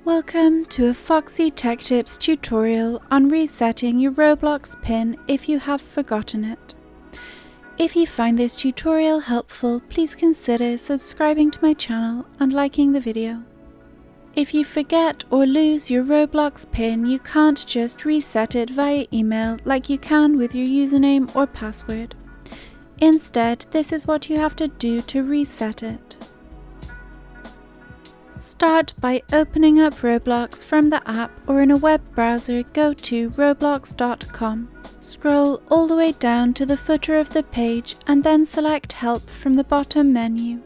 Welcome to a Foxy Tech Tips tutorial on resetting your Roblox PIN if you have forgotten it. If you find this tutorial helpful, please consider subscribing to my channel and liking the video. If you forget or lose your Roblox PIN, you can't just reset it via email like you can with your username or password. Instead, this is what you have to do to reset it. Start by opening up Roblox from the app, or in a web browser go to roblox.com. Scroll all the way down to the footer of the page and then select Help from the bottom menu.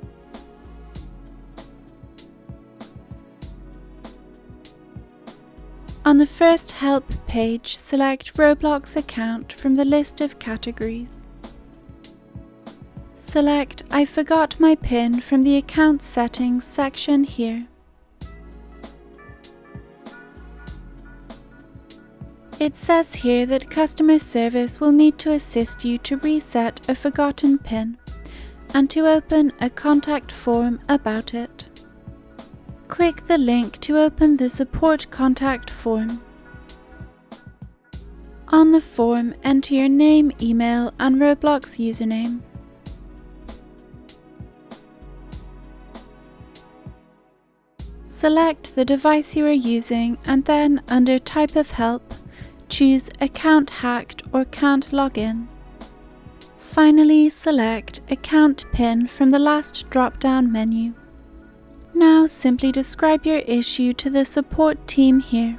On the first Help page, select Roblox account from the list of categories. Select I forgot my PIN from the account settings section here. It says here that customer service will need to assist you to reset a forgotten PIN and to open a contact form about it. Click the link to open the support contact form. On the form, enter your name, email, and Roblox username. Select the device you are using and then, under Type of Help, choose Account Hacked or Can't Log In. Finally, select Account PIN from the last drop-down menu. Now simply describe your issue to the support team here.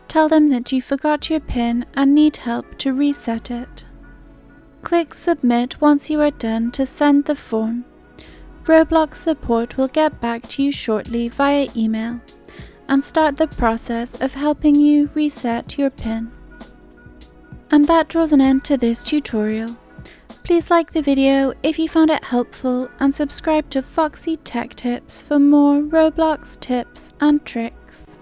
Tell them that you forgot your PIN and need help to reset it. Click Submit once you are done to send the form. Roblox support will get back to you shortly via email and start the process of helping you reset your PIN. And that draws an end to this tutorial. Please like the video if you found it helpful and subscribe to Foxy Tech Tips for more Roblox tips and tricks.